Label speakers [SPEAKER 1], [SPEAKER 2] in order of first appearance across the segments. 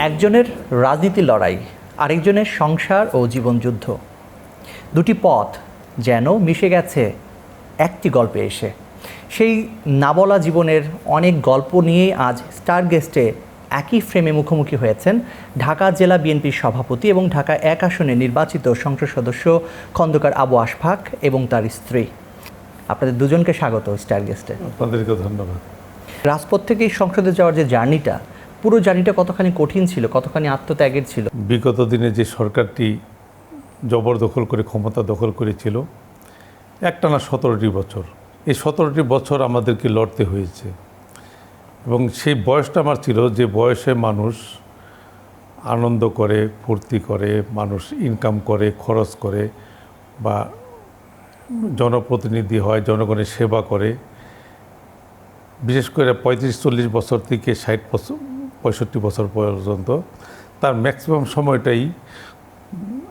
[SPEAKER 1] একজনের রাজনীতির লড়াই, আরেকজনের সংসার ও জীবনযুদ্ধ। দুটি পথ যেন মিশে গেছে একটি গল্পে এসে। সেই না বলা জীবনের অনেক গল্প নিয়েই আজ স্টার গেস্টে একই ফ্রেমে মুখোমুখি হয়েছেন ঢাকা জেলা বিএনপির সভাপতি এবং ঢাকা ১ আসনে নির্বাচিত সংসদ সদস্য খন্দকার আবু আশফাক এবং তার স্ত্রী। আপনাদের দুজনকে স্বাগত স্টার গেস্টে।
[SPEAKER 2] আপনাদেরকে ধন্যবাদ।
[SPEAKER 1] রাজপথ থেকে সংসদে যাওয়ার যে জার্নিটা, পুরো জার্নিটা কতখানি কঠিন ছিল, কতখানি আত্মত্যাগের ছিল?
[SPEAKER 2] বিগত দিনে যে সরকারটি জবরদখল করে ক্ষমতা দখল করেছিল একটানা 17টি বছর, এই 17টি বছর আমাদেরকে লড়তে হয়েছে। এবং সেই বয়সটা আমার ছিল যে বয়সে মানুষ আনন্দ করে, ফুর্তি করে, মানুষ ইনকাম করে, খরচ করে বা জনপ্রতিনিধি হয়, জনগণের সেবা করে। বিশেষ করে 35-40 বছর থেকে 60-65 বছর পর্যন্ত তার ম্যাক্সিমাম সময়টাই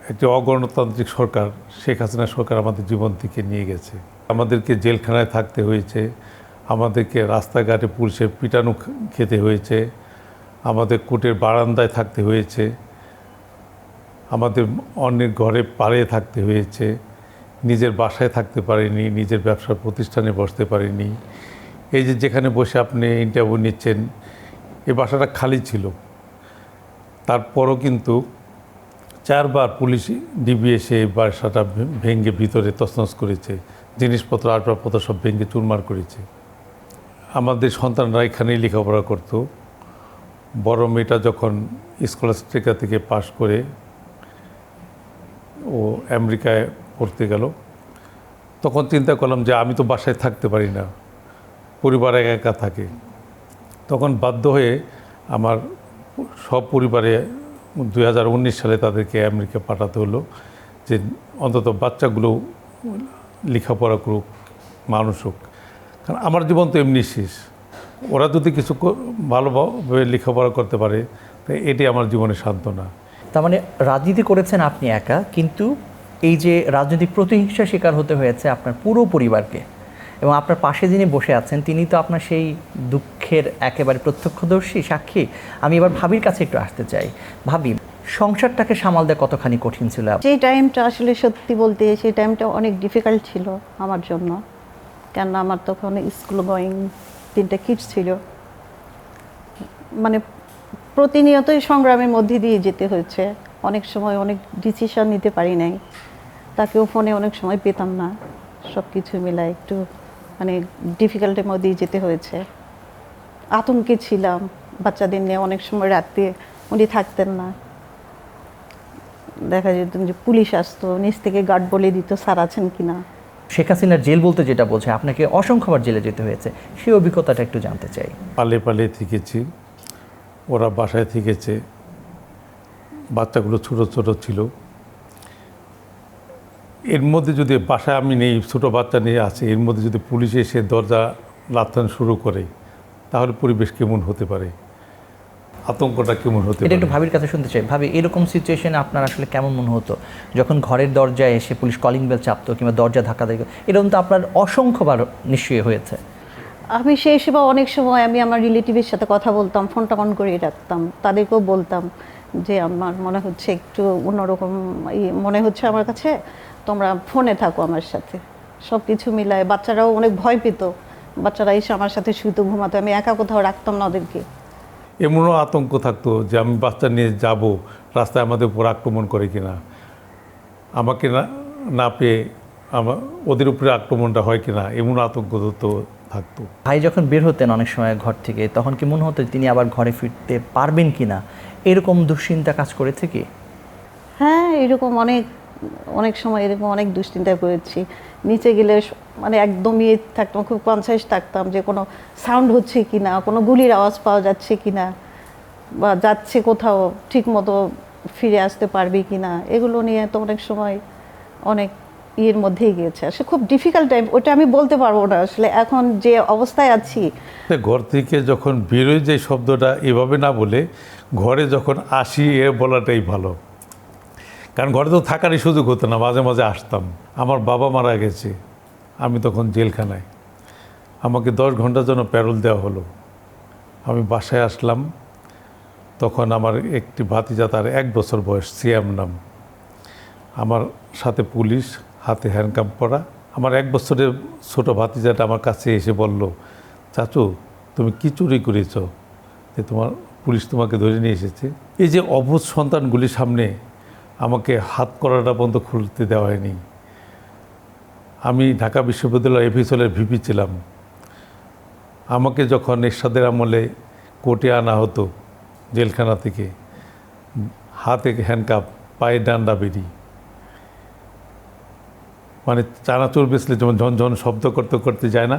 [SPEAKER 2] একটি অগণতান্ত্রিক সরকার, শেখ হাসিনা সরকার আমাদের জীবন থেকে নিয়ে গেছে। আমাদেরকে জেলখানায় থাকতে হয়েছে, আমাদেরকে রাস্তাঘাটে পুলিশের পিটানো খেতে হয়েছে, আমাদের কোর্টের বারান্দায় থাকতে হয়েছে, আমাদের অন্যের ঘরে পাড়িয়ে থাকতে হয়েছে, নিজের বাসায় থাকতে পারিনি, নিজের ব্যবসার প্রতিষ্ঠানে বসতে পারিনি। এই যে যেখানে বসে আপনি ইন্টারভিউ নিচ্ছেন, এই বাসাটা খালি ছিল। তারপরও কিন্তু 4 বার পুলিশ ডিবি এসে এই বাসাটা ভেঙে ভিতরে তছনছ করেছে, জিনিসপত্র আসবাবপত্র সব ভেঙে চুরমার করেছে। আমাদের সন্তানরা এখানেই লেখাপড়া করতো। বড় মেয়েটা যখন স্কলাস্টিকা থেকে পাশ করে ও আমেরিকায় পড়তে গেল, তখন চিন্তা করলাম যে আমি তো বাসায় থাকতে পারি না, পরিবার একা একা থাকে। তখন বাধ্য হয়ে আমার সব পরিবারে 2019 সালে তাদেরকে আমেরিকা পাঠাতে হলো, যে অন্তত বাচ্চাগুলো লেখাপড়া করুক, মানুষ হোক। কারণ আমার জীবন তো এমনি শেষ, ওরা যদি কিছু ভালোভাবে লেখাপড়া করতে পারে, তাই এটি আমার জীবনের সান্ত্বনা।
[SPEAKER 1] তার মানে রাজনীতি করেছেন আপনি একা, কিন্তু এই যে রাজনৈতিক প্রতিহিংসার শিকার হতে হয়েছে আপনার পুরো পরিবারকে, এবং আপনার পাশে যিনি বসে আছেন তিনি তো আপনার সেই দুঃখের একেবারে প্রত্যক্ষদর্শী, সাক্ষী। আমি এবার ভাবির কাছে একটু আসতে চাই। ভাবি, সংসারটাকে সামাল দেওয়া কতখানি কঠিন ছিল?
[SPEAKER 3] সেই টাইমটা আসলে সত্যি বলতে সেই টাইমটা অনেক ডিফিকাল্ট ছিল আমার জন্য, কেননা আমার তখন স্কুল গোয়িং 3টা কিডস ছিল। মানে প্রতিনিয়তই সংগ্রামের মধ্যে দিয়ে যেতে হয়েছে। অনেক সময় অনেক ডিসিশন নিতে পারি নাই, তাকেও ফোনে অনেক সময় পেতাম না। সব কিছু মিলায় একটু মানে ডিফিকাল্টের মধ্যেই যেতে হয়েছে। আতঙ্কে ছিলাম, বাচ্চাদের নিয়ে অনেক সময় রাতে উনি থাকতেন না। দেখা যেত যে পুলিশ আসতো, নিচ থেকে গার্ড বলে দিত স্যার আছেন কিনা।
[SPEAKER 1] শেখ হাসিনার জেল বলতে যেটা বোঝে, আপনাকে অসংখ্যবার জেলে যেতে হয়েছে, সেই অভিজ্ঞতাটা একটু জানতে চাই।
[SPEAKER 2] পালে থেকেছি, ওরা বাসায় থেকেছে, বাচ্চাগুলো ছোটো ছোটো ছিল। এর মধ্যে যদি বাসায় আমি নেই, ছোটো বাচ্চা নিয়ে আছে, এর মধ্যে যদি পুলিশ এসে দরজা লাথানো শুরু করে, তাহলে পরিবেশ কেমন হতে পারে, আতঙ্কটা কেমন হতে
[SPEAKER 1] এটা
[SPEAKER 2] পারে।
[SPEAKER 1] একটু ভাবির কাছে শুনতে চাই। ভাবি, এরকম সিচুয়েশনে আপনার আসলে কেমন মনে হতো যখন ঘরের দরজায় এসে পুলিশ কলিং বেল চাপতো কিংবা দরজা ধাক্কা দিত? এরকম তো আপনার অসংখ্যবার নিশ্চয়ই হয়েছে।
[SPEAKER 3] আমি সেই সময় অনেক সময় আমি আমার রিলেটিভের সাথে কথা বলতাম, ফোনটা অন করে রাখতাম, তাদেরকেও বলতাম যে আমার মনে হচ্ছে একটু অন্যরকম মনে হচ্ছে আমার কাছে, তোমরা ফোনে থাকো আমার সাথে। সব কিছু মিলায় বাচ্চারাও অনেক ভয় পেত, বাচ্চারা এসে আমার সাথে শুইতে ঘুমাতো, আমি একা কোথাও রাখতাম না ওদেরকে।
[SPEAKER 2] এমনও আতঙ্ক থাকতো যে আমি বাচ্চা নিয়ে যাব, রাস্তায় আমাদের উপর আক্রমণ করে কিনা, আমাকে না পেয়ে ওদের উপরে আক্রমণটা হয় কিনা, এমন আতঙ্ক তো থাকতো।
[SPEAKER 1] ভাই যখন বের হতেন অনেক সময় ঘর থেকে, তখন কি মনে হতো তিনি আবার ঘরে ফিরতে পারবেন কিনা, এরকম দুশ্চিন্তা কাজ করেছে কি?
[SPEAKER 3] হ্যাঁ, এরকম অনেক সময় এরকম অনেক দুশ্চিন্তা করেছি। নিচে গেলে মানে একদমই থাকতাম, খুব কনসিয়াস থাকতাম যে কোনো সাউন্ড হচ্ছে কি না, কোনো গুলির আওয়াজ পাওয়া যাচ্ছে কি না, বা যাচ্ছে কোথাও ঠিক মতো ফিরে আসতে পারবে কি না, এগুলো নিয়ে তো অনেক সময় অনেক ইয়ের মধ্যেই গিয়েছে। আসলে খুব ডিফিকাল্ট টাইম, ওটা আমি বলতে পারবো না আসলে এখন যে অবস্থায় আছি।
[SPEAKER 2] ঘর থেকে যখন বেরোয় যে শব্দটা এভাবে না বলে ঘরে যখন আসি এ বলাটাই ভালো, কারণ ঘরে তো থাকারই সুযোগ হতো না, মাঝে মাঝে আসতাম। আমার বাবা মারা গেছে, আমি তখন জেলখানায়, আমাকে 10 ঘন্টার জন্য প্যারোল দেওয়া হলো। আমি বাসায় আসলাম, তখন আমার একটি ভাতিজা, তার 1 বছর বয়স, সিয়াম নাম। আমার সাথে পুলিশ, হাতে হ্যান্ডকাপ পরা। আমার 1 বছরের ছোট ভাতিজাটা আমার কাছে এসে বলল, চাচু তুমি কি চুরি করেছ যে পুলিশ তোমাকে ধরে নিয়ে এসেছে? এই যে অবুঝ সন্তানগুলির সামনে আমাকে হাত করাটা পর্যন্ত খুলতে দেওয়া হয়নি। আমি ঢাকা বিশ্ববিদ্যালয় এফিসলের ভিপি ছিলাম। আমাকে যখন এরশাদের আমলে কোর্টে আনা হতো জেলখানা থেকে, হাতে হ্যান্ডকাপ, পায়ে ডান্ডা বেরি, মানে চানাচুর বেসলে যেমন ঝনঝন শব্দ করতে করতে যায় না,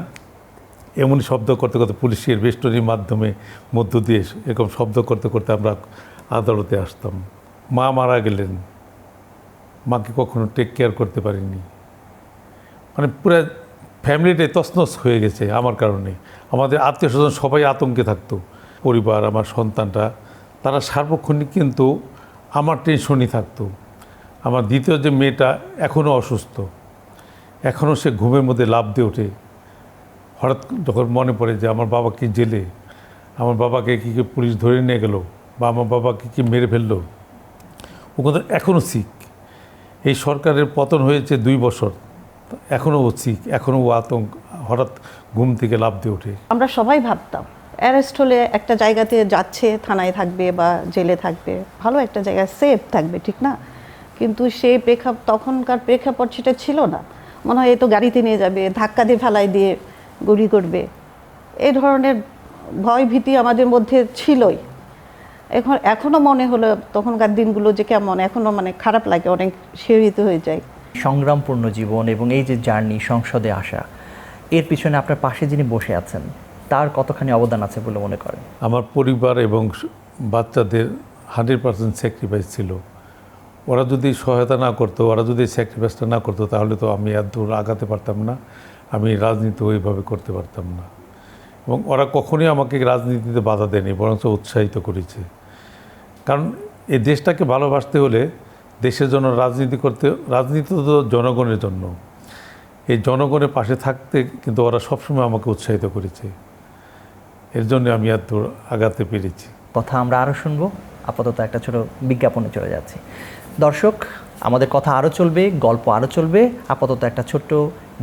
[SPEAKER 2] এমনই শব্দ করতে করতে পুলিশের বেষ্টনীর মাধ্যমে মধ্য দিয়ে এরকম শব্দ করতে করতে আমরা আদালতে আসতাম। মা মারা গেলেন, মাকে কখনো টেক কেয়ার করতে পারিনি। মানে পুরো ফ্যামিলিটাই তছনছ হয়ে গেছে আমার কারণে। আমাদের আত্মীয় স্বজন সবাই আতঙ্কে থাকতো। পরিবার, আমার সন্তানটা, তারা সার্বক্ষণিক কিন্তু আমার টেনশনই থাকতো। আমার দ্বিতীয় যে মেয়েটা এখনও অসুস্থ, এখনও সে ঘুমের মধ্যে লাফ দিয়ে ওঠে। হঠাৎ যখন মনে পড়ে যে আমার বাবা কি জেলে, আমার বাবাকে কি পুলিশ ধরে নিয়ে গেল, বা আমার বাবাকে কি মেরে ফেললো, ও কিন্তু এখনও সিক। এই সরকারের পতন হয়েছে 2 বছর, এখনও ও সিক, এখনও ও আতঙ্ক, হঠাৎ ঘুম থেকে লাফ দিয়ে ওঠে।
[SPEAKER 3] আমরা সবাই ভাবতাম অ্যারেস্ট হলে একটা জায়গাতে যাচ্ছে, থানায় থাকবে বা জেলে থাকবে, ভালো একটা জায়গায় সেফ থাকবে, ঠিক না? কিন্তু সেই তখনকার প্রেক্ষাপট সেটা ছিল না। মনে হয় এ তো গাড়িতে নিয়ে যাবে, ধাক্কা দিয়ে ফেলাই দিয়ে গুলি করবে, এই ধরনের ভয় ভীতি আমাদের মধ্যে ছিলই। এখনও মনে হলো তখনকার দিনগুলো যে কেমন, এখনও মানে খারাপ লাগে, অনেক শিহরিত হয়ে যায়।
[SPEAKER 1] সংগ্রামপূর্ণ জীবন এবং এই যে জার্নি, সংসদে আসা, এর পিছনে আপনার পাশে যিনি বসে আছেন তার কতখানি অবদান আছে বলে মনে করেন?
[SPEAKER 2] আমার পরিবার এবং বাচ্চাদের 100% স্যাক্রিফাইস ছিল। ওরা যদি সহায়তা না করতো, ওরা যদি স্যাক্রিফাইসটা না করতো, তাহলে তো আমি এত দূর আগাতে পারতাম না, আমি রাজনীতি ওইভাবে করতে পারতাম না। এবং ওরা কখনোই আমাকে রাজনীতিতে বাধা দেয়নি, বরং উৎসাহিত করেছে। কারণ এই দেশটাকে ভালোবাসতে হলে দেশের জন্য রাজনীতি তো জনগণের জন্য, এই জনগণের পাশে থাকতে কিন্তু ওরা সবসময় আমাকে উৎসাহিত করেছে। এর জন্য আমি এত দূর আগাতে পেরেছি।
[SPEAKER 1] কথা আমরা আরও শুনবো, আপাতত একটা ছোট বিজ্ঞাপনে চলে যাচ্ছি। দর্শক, আমাদের কথা আরও চলবে, গল্প আরও চলবে। আপাতত একটা ছোট্ট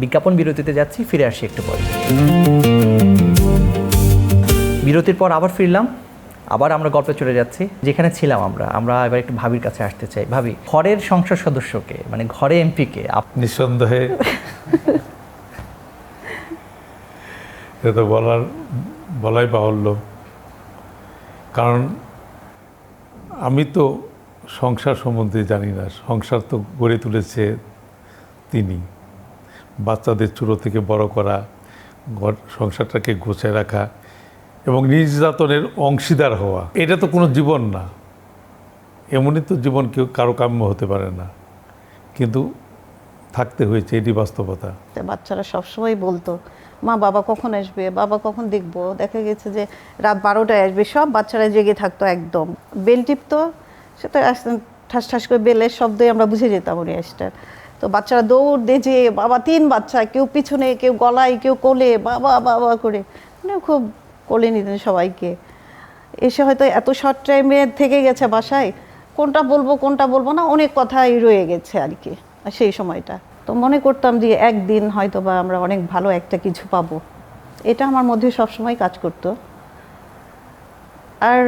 [SPEAKER 1] বিজ্ঞাপন বিরতিতে যাচ্ছি, ফিরে আসি একটু পরে। বিরতির পর আবার ফিরলাম, আবার আমরা গল্পে চলে যাচ্ছি যেখানে ছিলাম আমরা এবার একটু ভাবির কাছে আসতে চাই। ভাবি, ঘরের সংসদ সদস্যকে, মানে ঘরে এমপিকে
[SPEAKER 2] নিঃসন্দেহে এটা তো বলাই বাহুল্য। কারণ আমি তো সংসার সম্বন্ধে জানি না, সংসার তো গড়ে তুলেছে তিনি। বাচ্চাদের ছোটো থেকে বড় করা, সংসারটাকে গোছায় রাখা এবং নির্যাতনের অংশীদার হওয়া, এটা তো কোনো জীবন না। এমনই তো জীবন কেউ কারো কাম্য হতে পারে না, কিন্তু থাকতে হয়েছে, এটি বাস্তবতা।
[SPEAKER 3] বাচ্চারা সবসময় বলতো, মা বাবা কখন আসবে, বাবা কখন দেখবো। দেখা গেছে যে রাত 12টায় আসবে, সব বাচ্চারা জেগে থাকতো একদম। বেল টিপতো, সেটা আসতেন ঠাস ঠাস করে বেলের শব্দে আমরা বুঝে যেতাম উনি আসতেন। তো বাচ্চারা দৌড় দিয়ে যে বাবা, 3 বাচ্চা, কেউ পিছনে, কেউ গলায়, কেউ কোলে, বাবা বাবা করে, মানে খুব কোলে নিতেন সবাইকে। এসে হয়তো এত শর্ট টাইমে থেকে গেছে বাসায়, কোনটা বলবো না, অনেক কথাই রয়ে গেছে আর কি সেই সময়টা। তো মনে করতাম যে একদিন হয়তো বা আমরা অনেক ভালো একটা কিছু পাবো, এটা আমার মধ্যে সবসময় কাজ করতো। আর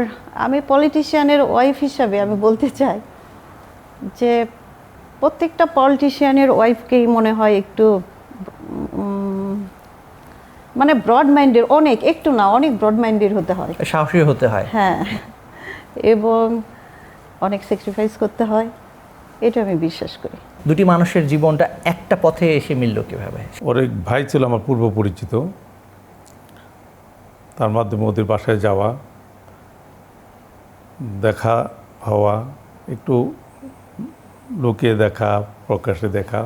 [SPEAKER 3] আমি পলিটিশিয়ানের ওয়াইফ হিসাবে আমি বলতে চাই যে প্রত্যেকটা পলিটিশিয়ানের ওয়াইফকেই মনে হয় একটু মানে ব্রড মাইন্ডের, অনেক ব্রড মাইন্ডের হতে হয়,
[SPEAKER 1] সাহসী হতে হয়।
[SPEAKER 3] হ্যাঁ, এবং অনেক স্যাক্রিফাইস করতে হয়, এটা আমি বিশ্বাস করি।
[SPEAKER 1] দুটি মানুষের জীবনটা একটা পথে এসে মিলল কিভাবে?
[SPEAKER 2] ওর এক ভাই ছিল আমার পূর্ব পরিচিত, তার মাধ্যমে ওদের বাসায় যাওয়া, দেখা হওয়া, একটু লুকিয়ে দেখা, প্রকাশ্যে দেখা,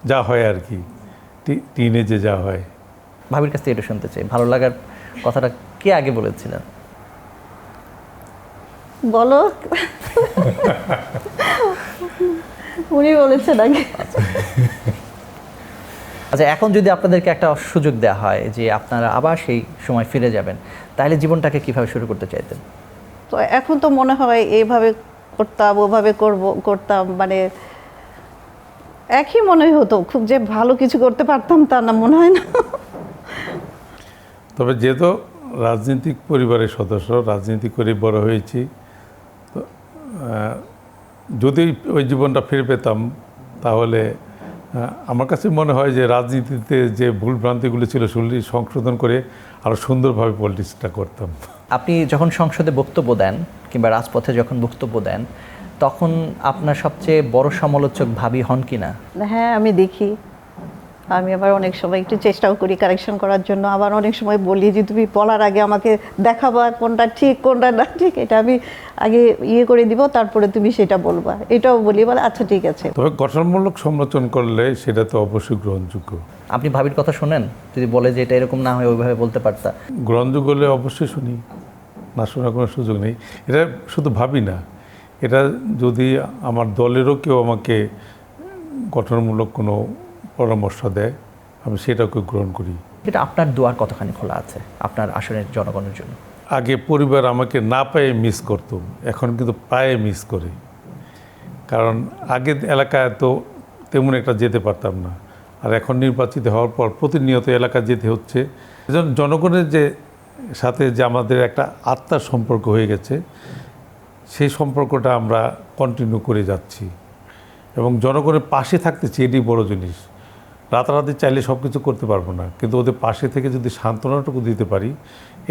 [SPEAKER 2] যা হয় আর কি, টিনেজে যা হয়।
[SPEAKER 1] ভাবির কাছ থেকে এটা শুনতে চাই, ভালো লাগার কথাটা কে আগে বলেছিলেন?
[SPEAKER 3] বলো। উনি বলেছেন আগে।
[SPEAKER 1] আচ্ছা, এখন যদি আপনাদেরকে একটা সুযোগ দেওয়া হয় যে আপনারা আবার সেই সময় ফিরে যাবেন, তাহলে জীবনটাকে কিভাবে শুরু করতে চাইতেন?
[SPEAKER 3] তো এখন তো মনে হয় এইভাবে করতাম ওভাবে করতাম, মানে একই মনে হতো, খুব যে ভালো কিছু করতে পারতাম তা না, মনে হয় না।
[SPEAKER 2] তবে যেহেতু রাজনৈতিক পরিবারের সদস্য, রাজনীতি করে বড় হয়েছি, তো যদি ওই জীবনটা ফিরে পেতাম তাহলে আমার কাছে মনে হয় যে রাজনীতিতে যে ভুল ভ্রান্তিগুলো ছিল সেগুলি সংশোধন করে আরও সুন্দরভাবে পলিটিক্সটা করতাম।
[SPEAKER 1] আপনি যখন সংসদে বক্তব্য দেন কিংবা রাজপথে যখন বক্তব্য দেন, তখন আপনার সবচেয়ে বড় সমালোচক ভাবি হন কি না?
[SPEAKER 3] হ্যাঁ, আমি দেখি, আমি আবার অনেক সময় একটু চেষ্টাও করি কারেকশন করার জন্য, আবার অনেক সময় বলি যে তুমি বলার আগে আমাকে দেখাবা কোনটা ঠিক কোনটা না ঠিক, এটা আমি আগে করে দিব, তারপরে তুমি সেটা বলবা, এটাও বলি, বলে আচ্ছা ঠিক আছে।
[SPEAKER 2] তবে গঠনমূলক সমালোচনা করলে সেটা তো অবশ্যই গ্রহণযোগ্য।
[SPEAKER 1] আপনি ভাবির কথা শোনেন? যদি বলে যে এটা এরকম না হয় ওইভাবে বলতে পারতা?
[SPEAKER 2] গ্রহণযোগ্য হলে অবশ্যই শুনি, না শোনার কোনো সুযোগ নেই। এটা শুধু ভাবি না, এটা যদি আমার দলেরও কেউ আমাকে গঠনমূলক কোনো পরামর্শ দেয়, আমি সেটাকে গ্রহণ করি।
[SPEAKER 1] এটা আপনার দুয়ার কতখানি খোলা আছে আপনার আসনের জনগণের জন্য?
[SPEAKER 2] আগে পরিবার আমাকে না পেয়ে মিস করতো, এখন কিন্তু পায়ে মিস করে। কারণ আগে এলাকায় তো তেমন একটা যেতে পারতাম না, আর এখন নির্বাচিত হওয়ার পর প্রতিনিয়ত এলাকা যেতে হচ্ছে। এজন্য জনগণের যে সাথে যে আমাদের একটা আত্মার সম্পর্ক হয়ে গেছে, সেই সম্পর্কটা আমরা কন্টিনিউ করে যাচ্ছি এবং জনগণের পাশে থাকতেছি, এটি বড় জিনিস। রাতারাতি চাইলে সব কিছু করতে পারবো না, কিন্তু ওদের পাশে থেকে যদি সান্ত্বনাটুকু দিতে পারি,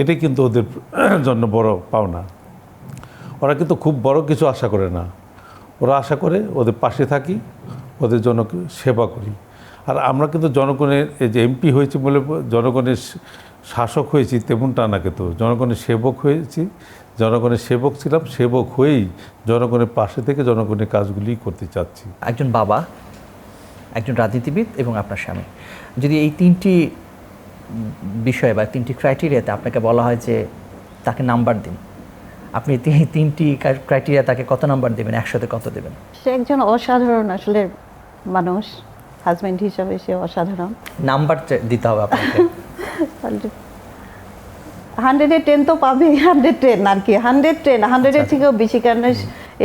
[SPEAKER 2] এটাই কিন্তু ওদের জন্য বড় পাওনা। ওরা কিন্তু খুব বড় কিছু আশা করে না, ওরা আশা করে ওদের পাশে থাকি, ওদের জন্য সেবা করি। আর আমরা কিন্তু জনগণের এই যে এমপি হয়েছি বলে জনগণের শাসক হয়েছি তেমনটা না, কিন্তু জনগণের সেবক হয়েছি, জনগণের সেবক ছিলাম, সেবক হয়েই জনগণের পাশে থেকে জনগণের কাজগুলি করতে চাচ্ছি।
[SPEAKER 1] একজন বাবা, একজন রাজনীতিবিদ এবং আপনার স্বামী, যদি এই তিনটি বিষয় বা তিনটি ক্রাইটেরিয়াতে আপনাকে বলা হয় যে তাকে নাম্বার দিন, আপনি তিনটি ক্রাইটেরিয়া তাকে কত নাম্বার দেবেন, 100-তে কত দেবেন?
[SPEAKER 3] সে একজন অসাধারণ আসলে মানুষ, হাজব্যান্ড হিসাবে সে অসাধারণ।
[SPEAKER 1] নাম্বার দিতে হবে আপনাকে।
[SPEAKER 3] 110 তো পাবে, 110 আর কি, 110, 100-এর থেকেও বেশি। কারণ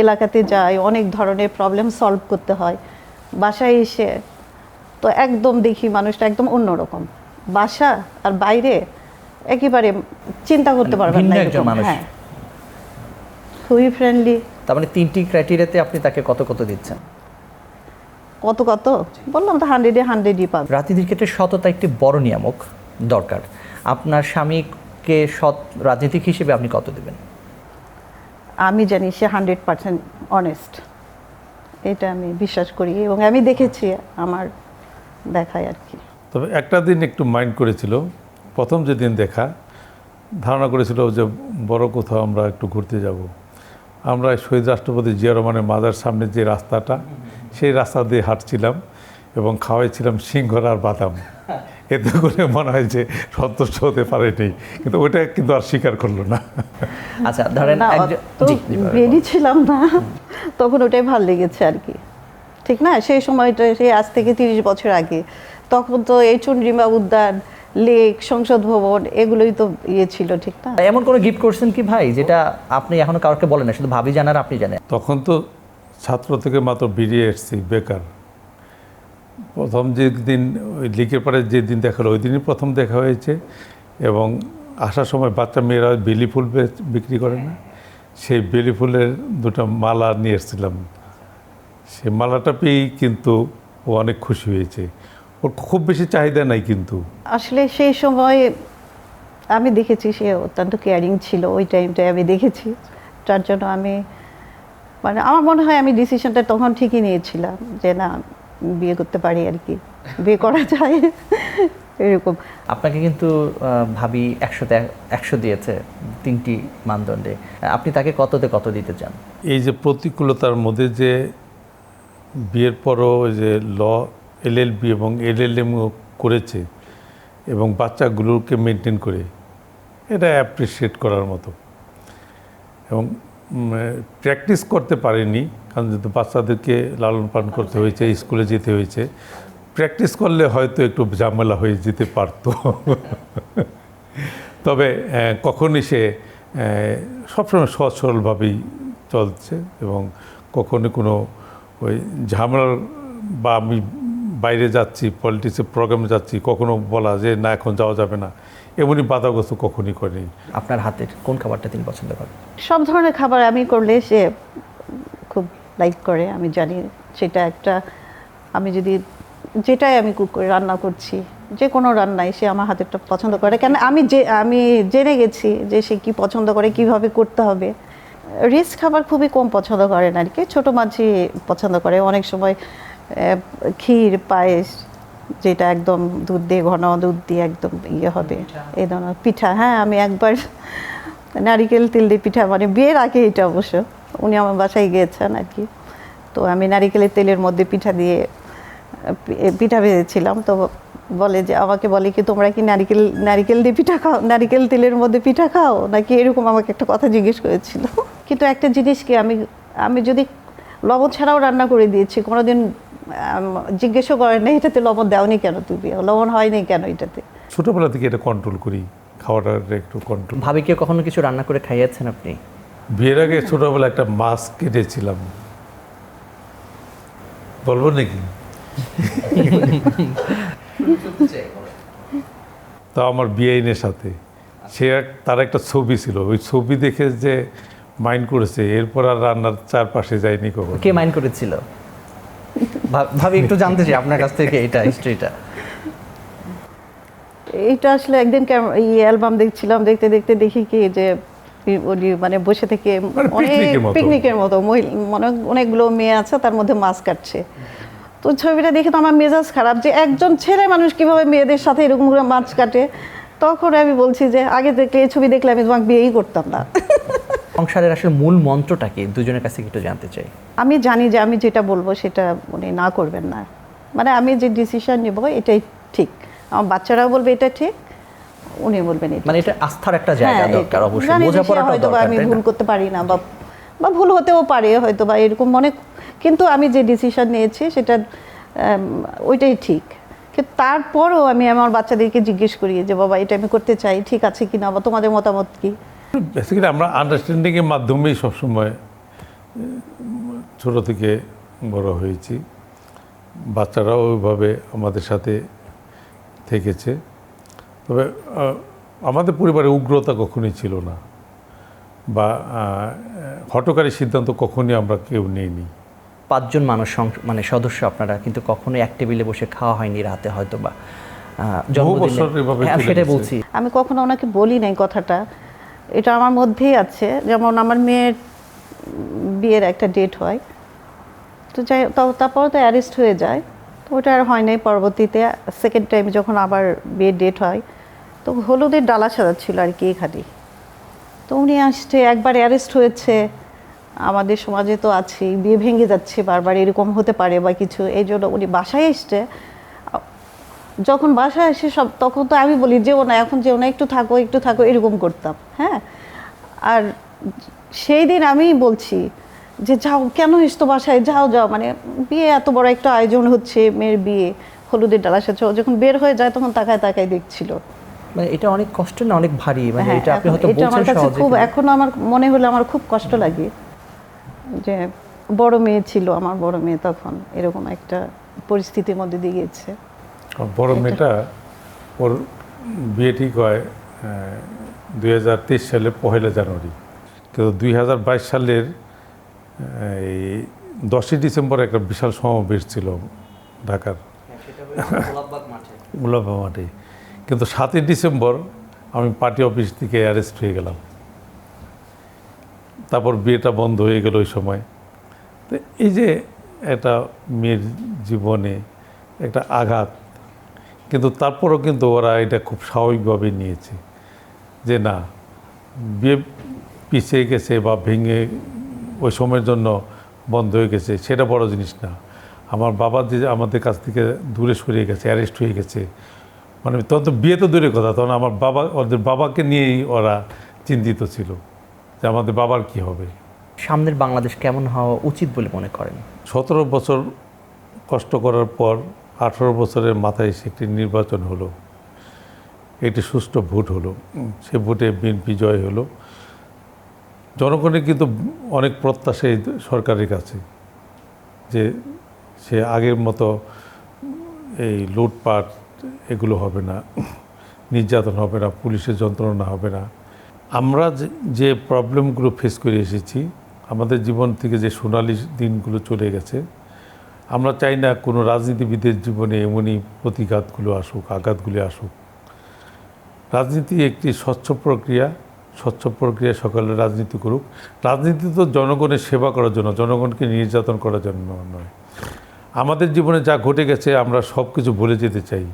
[SPEAKER 3] এলাকাতে যায়, অনেক ধরনের প্রবলেম সলভ করতে হয়, বাসায় এসে তো একদম দেখি মানুষটা একদম অন্যরকম, বাসা আর বাইরে একেবারে চিন্তা করতে পারবেন
[SPEAKER 1] ভিন্ন
[SPEAKER 3] না
[SPEAKER 1] একজন
[SPEAKER 3] এরকম।
[SPEAKER 1] মানুষ।
[SPEAKER 3] হ্যাঁ, খুবই ফ্রেন্ডলি।
[SPEAKER 1] তার মানে তিনটি ক্রাইটেরিয়াতে আপনি তাকে কত কত দিচ্ছেন?
[SPEAKER 3] কত বললাম তো, 100-এ 100ই পাবে।
[SPEAKER 1] রাজনীতির ক্ষেত্রে সততা একটি বড় নিয়ামক দরকার। আপনার স্বামীকে সৎ রাজনীতিক হিসেবে আপনি কত দেবেন?
[SPEAKER 3] আমি জানি সে 100% অনেস্ট, এটা আমি বিশ্বাস করি এবং আমি দেখেছি আমার দেখায় আর কি।
[SPEAKER 2] তবে একটা দিন একটু মাইন্ড করেছিল, প্রথম যেদিন দেখা, ধারণা করেছিল যে বড় কোথাও আমরা একটু ঘুরতে যাব। আমরা শহীদ রাষ্ট্রপতি জিয়া রহমানের মাজার সামনে যে রাস্তাটা, সেই রাস্তা দিয়ে হাঁটছিলাম এবং খাওয়াইছিলাম সিংহরা আর বাদাম। এতে করে মনে হয় যে সন্তুষ্ট হতে পারেনি, কিন্তু ওইটা কিন্তু আর স্বীকার করলো না।
[SPEAKER 1] আচ্ছা ধরেন
[SPEAKER 3] না, তো বেরিয়েছিলাম না, তখন ওটাই ভালো লেগেছে আর কি, ঠিক না? সেই সময়টা সেই আজ থেকে 30 বছর আগে, তখন তো এই চন্দ্রিমা উদ্যান, লেক, সংসদ ভবন এগুলোই তো ছিল, ঠিক না?
[SPEAKER 1] এমন কোনো গিফট করছেন কি ভাই যেটা আপনি এখনো কাউকে বলেন না, শুধু ভাবি জানার আপনি জানেন?
[SPEAKER 2] তখন তো ছাত্র থেকে মাত্র বেরিয়ে এসেছি, বেকার। প্রথম যেদিন ওই লিকের পাড়ে যেদিন দেখা হলো, ওই দিনই প্রথম দেখা হয়েছে। এবং আসার সময় বাচ্চা মেয়েরা বেলি ফুল বিক্রি করে না, সেই বেলি ফুলের দুটো মালা নিয়ে এসেছিলাম। সেই মালাটা পেয়েই কিন্তু ও অনেক খুশি হয়েছে। ওর খুব বেশি চাহিদা নাই, কিন্তু
[SPEAKER 3] আসলে সেই সময় আমি দেখেছি সে অত্যন্ত কেয়ারিং ছিল, ওই টাইমটায় আমি দেখেছি। তার জন্য আমি মানে আমার মনে হয় আমি ডিসিশনটা তখন ঠিকই নিয়েছিলাম যে না, বিয়ে করতে পারি আর কি, বিয়ে করা যায় এরকম।
[SPEAKER 1] আপনাকে কিন্তু ভাবি 100-তে 100 দিয়েছে তিনটি মানদণ্ডে, আপনি তাকে কততে কত দিতে চান?
[SPEAKER 2] এই যে প্রতিকূলতার মধ্যে যে বিয়ের পরও যে LLB এবং LLM করেছে এবং বাচ্চাগুলোকে মেনটেন করে, এটা অ্যাপ্রিসিয়েট করার মতো। এবং প্র্যাকটিস করতে পারেনি, কারণ যেহেতু বাচ্চাদেরকে লালন পালন করতে হয়েছে, স্কুলে যেতে হয়েছে। প্র্যাকটিস করলে হয়তো একটু ঝামেলা হয়ে যেতে পারতো। তবে কখনই সে সবসময় সহজ সরলভাবেই চলছে এবং কখনো কোনো ওই ঝামেলার বা আমি বাইরে যাচ্ছি পলিটিক্সের প্রোগ্রামে যাচ্ছি কখনো বলা যে না এখন যাওয়া যাবে না এমনই বাধাগ্রস্ত কখনই করেনি।
[SPEAKER 1] আপনার হাতের কোন খাবারটা তিনি পছন্দ করেন?
[SPEAKER 3] সব ধরনের খাবার আমি করলে সে খুব লাইক করে, আমি জানি সেটা একটা, আমি যদি যেটাই আমি কুক করে রান্না করছি যে কোনো রান্নাই সে আমার হাতেরটা পছন্দ করে, কেন আমি জেনে গেছি যে সে কি পছন্দ করে, কিভাবে করতে হবে। রিচ খাবার খুবই কম পছন্দ করেন আর কি, ছোটো মাছই পছন্দ করে। অনেক সময় ক্ষীর পায়েস, যেটা একদম দুধ দিয়ে ঘন দুধ দিয়ে একদম ইয়ে হবে, এই ধরনের পিঠা। হ্যাঁ, আমি একবার নারিকেল তেল দিয়ে পিঠা, মানে বিয়ের আগে এটা অবশ্য, উনি আমার বাসায় গিয়েছেন আর কি, তো আমি নারিকেলের তেলের মধ্যে পিঠা ভেজেছিলাম। তো বলে যে আমাকে বলে কি তোমরা কি নারিকেল দিয়ে পিঠা খাও, নারিকেল তেলের মধ্যে পিঠা খাও নাকি, এরকম আমাকে একটা কথা জিজ্ঞেস করেছিল। কিন্তু একটা জিনিস কি, আমি যদি লবণ ছাড়াও রান্না করে দিয়েছি, কোনোদিন জিজ্ঞেসও করেন না এটাতে লবণ দাওনি কেন, তুমি লবণ হয়নি কেন এটাতে।
[SPEAKER 2] ছোটোবেলা থেকে এটা কন্ট্রোল করি, খাওয়াটা একটু কন্ট্রোল।
[SPEAKER 1] ভাবিকে কখনো কিছু রান্না করে খাইয়েছেন আপনি?
[SPEAKER 2] বিয়ের আগে ছোটোবেলা একটা মাছ কেটেছিলাম, বলবো নাকি? তা আমার বিআইনের সাথে তার একটা ছবি ছিল, ওই ছবি দেখে যে মাইন্ড করেছে, এরপর আর রান্নার চারপাশে যায়নি কখনো।
[SPEAKER 1] কে মাইন্ড করেছিল? ভাবি একটু জানতে চাই আপনার কাছ থেকে এটা হিস্ট্রিটা।
[SPEAKER 3] এইটা আসলে একদিন এই অ্যালবাম দেখছিলাম, দেখতে দেখতে দেখি কি যে উনি মানে বসে থেকে অনেক পিকনিকের মতো অনেকগুলো মেয়ে আছে, তার মধ্যে মাছ কাটছে। তো ছবিটা দেখে তো আমার মেজাজ খারাপ যে একজন ছেলে মানুষ কিভাবে মেয়েদের সাথে এরকম করে মাছ কাটে। তখন আমি বলছি যে আগে দেখলে এই ছবি দেখলে আমি তোমাকে বিয়েই করতাম না।
[SPEAKER 1] সংসারের আসলে মূল মন্ত্রটা কি দুজনের কাছে একটু জানতে চাই।
[SPEAKER 3] আমি জানি যে আমি যেটা বলবো সেটা উনি না করবেন না, মানে আমি যে ডিসিশন নেব এটাই ঠিক, আমার বাচ্চারাও বলবে এটা ঠিক, উনি বলবেন এটা,
[SPEAKER 1] মানে এটা আস্থার একটা জায়গা দরকার, অবশ্যই বোঝাপড়াটা দরকার।
[SPEAKER 3] আমি ভুল করতে পারি না বা ভুল হতেও পারে হয়তো বা এরকম মনে, কিন্তু আমি যে ডিসিশন নিয়েছি সেটা ওইটাই ঠিক। কিন্তু তারপরও আমি আমার বাচ্চাদেরকে জিজ্ঞেস করি যে বাবা এটা আমি করতে চাই, ঠিক আছে কিনা, বা তোমাদের মতামত কি।
[SPEAKER 2] বেসিক্যালি আমরা আন্ডারস্ট্যান্ডিংয়ের মাধ্যমেই সবসময় ছোটো থেকে বড় হয়েছি, বাচ্চারাও ওইভাবে আমাদের সাথে থেকেছে। তবে আমাদের পরিবারে উগ্রতা কখনোই ছিল না, বা হঠকারী সিদ্ধান্ত কখনই আমরা কেউ নিইনি।
[SPEAKER 1] 5 জন মানুষ মানে সদস্য আপনারা, কিন্তু কখনোই এক টেবিলে বসে খাওয়া হয়নি রাতে হয়তো বা সেটাই বলছি।
[SPEAKER 3] আমি কখনো ওনাকে বলি নাই কথাটা, এটা আমার মধ্যেই আছে। যেমন আমার মেয়ের বিয়ের একটা ডেট হয়, তো যাই তারপর তো অ্যারেস্ট হয়ে যায়, তো ওটা আর হয় নাই। পরবর্তীতে সেকেন্ড টাইম যখন আবার বিয়ের ডেট হয়, তো হলুদের ডালা সাজাচ্ছিল আর কি এখানে, তো উনি আসছে, একবার অ্যারেস্ট হয়েছে। আমাদের সমাজে তো আছে বিয়ে ভেঙে যাচ্ছে বারবার, এরকম হতে পারে বা কিছু, এই জন্য উনি বাসায় এসছে। যখন বাসায় এসে তখন তো আমি বলি যেও না, এখন যেও না, একটু থাকো এরকম করতাম। হ্যাঁ, আর সেই দিন আমি বলছি যে যাও, কেন এসতো বাসায়, যাও, মানে বিয়ে এত বড় একটা আয়োজন হচ্ছে, মেয়ের বিয়ে, হলুদের ডালা সাজছে, যখন বের হয়ে যায় তখন তাকায় দেখছিল।
[SPEAKER 1] মানে এটা অনেক কষ্ট না, অনেক ভারী, মানে এটা আপনি হয়তো
[SPEAKER 3] এটা আমার কাছে খুব, এখন আমার মনে হলে আমার খুব কষ্ট লাগে যে বড় মেয়ে ছিল, আমার বড় মেয়ে তখন এরকম একটা পরিস্থিতির মধ্যে দিয়ে গিয়েছে।
[SPEAKER 2] বড় মেয়েটা ওর বিয়ে ঠিক হয় 2023 সালের 1 জানুয়ারি, কিন্তু 2022 সালের এই 10 ডিসেম্বর একটা বিশাল সমাবেশ ছিল ঢাকার গোলাপবাগ মাঠে, কিন্তু 7 ডিসেম্বর আমি পার্টি অফিস থেকে অ্যারেস্ট হয়ে গেলাম। তারপর বিয়েটা বন্ধ হয়ে গেল ওই সময়। তো এই যে একটা মেয়ের জীবনে একটা আঘাত, কিন্তু তারপরও কিন্তু ওরা এটা খুব স্বাভাবিকভাবে নিয়েছে যে না, বিয়ে পিছিয়ে গেছে বা ভেঙে ওই সময়ের জন্য বন্ধ হয়ে গেছে, সেটা বড় জিনিস না। আমার বাবা যে আমাদের কাছ থেকে দূরে সরিয়ে গেছে, অ্যারেস্ট হয়ে গেছে, মানে তখন তো বিয়ে তো দূরের কথা, তখন আমার বাবা, ওদের বাবাকে নিয়েই ওরা চিন্তিত ছিল যে আমাদের বাবার কি হবে।
[SPEAKER 1] সামনের বাংলাদেশ কেমন হওয়া উচিত বলে মনে করেন?
[SPEAKER 2] 17 বছর কষ্ট করার পর 18 বছরের মাথায় এসে একটি নির্বাচন হলো, একটি সুষ্ঠু ভোট হলো, সে ভোটে বিএনপি জয় হলো। জনগণের কিন্তু অনেক প্রত্যাশা এই সরকারের কাছে, যে সে আগের মতো এই লুটপাট এগুলো হবে না, নির্যাতন হবে না, পুলিশের যন্ত্রণা হবে না। আমরা যে প্রবলেমগুলো ফেস করে এসেছি, আমাদের জীবন থেকে যে সোনালি দিনগুলো চলে গেছে, আমরা চাই না কোনো রাজনীতিবিদের জীবনে এমনই প্রতিঘাতগুলো আসুক, আঘাতগুলি আসুক। রাজনীতি একটি স্বচ্ছ প্রক্রিয়া, সকলে রাজনীতি করুক। রাজনীতি তো জনগণের সেবা করার জন্য, জনগণকে নির্যাতন করার জন্য নয়। আমাদের জীবনে যা ঘটে গেছে আমরা সব কিছু ভুলে যেতে চাই,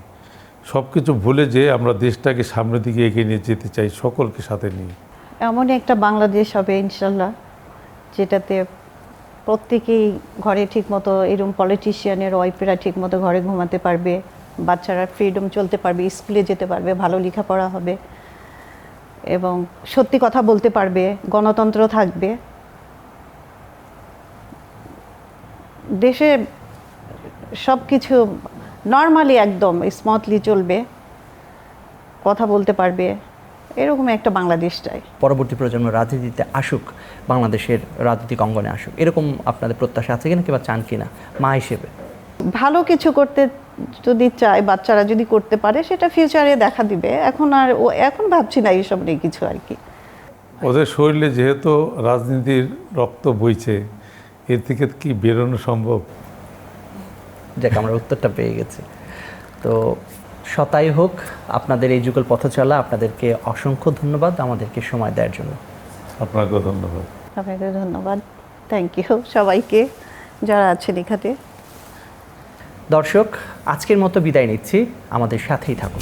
[SPEAKER 2] সব কিছু ভুলে যে আমরা দেশটাকে সামনের দিকে এগিয়ে নিয়ে যেতে চাই সকলকে সাথে নিয়ে।
[SPEAKER 3] এমনই একটা বাংলাদেশ হবে ইনশাল্লাহ, যেটাতে প্রত্যেকেই ঘরে ঠিকমতো, এরকম পলিটিশিয়ানের ওয়াইফেরা ঠিকমতো ঘরে ঘুমাতে পারবে, বাচ্চারা ফ্রিডম চলতে পারবে, স্কুলে যেতে পারবে, ভালো লেখাপড়া হবে এবং সত্যি কথা বলতে পারবে, গণতন্ত্র থাকবে দেশে, সব কিছু নর্মালি একদম স্মুথলি চলবে, কথা বলতে পারবে, এরকম একটা বাংলাদেশ চাই।
[SPEAKER 1] পরবর্তী প্রজন্ম রাজনীতিতে আসুক, বাংলাদেশের রাজনৈতিক অঙ্গনে আসুক, এরকম আপনাদের প্রত্যাশা আছে কিনা, কিংবা চান কিনা মা হিসেবে?
[SPEAKER 3] ভালো কিছু করতে যদি চায়, বাচ্চারা যদি করতে পারে, সেটা ফিউচারে দেখা দিবে। এখন ভাবছি না এইসব নিয়ে কিছু আর কি।
[SPEAKER 2] ওদের শরীরে যেহেতু রাজনীতির রক্ত বইছে, এর থেকে কি বেরোনো সম্ভব?
[SPEAKER 1] যাক, আমরা উত্তরটা পেয়ে গেছি। তো শতাই হোক আপনাদের এই যুগল পথ চলা। আপনাদেরকে অসংখ্য ধন্যবাদ আমাদেরকে সময় দেওয়ার জন্য।
[SPEAKER 2] আপনাকেও ধন্যবাদ।
[SPEAKER 3] আপনাকে ধন্যবাদ, থ্যাংক ইউ সবাইকে যারা আছেন এখানে।
[SPEAKER 1] দর্শক, আজকের মতো বিদায় নিচ্ছি, আমাদের সাথেই থাকুন।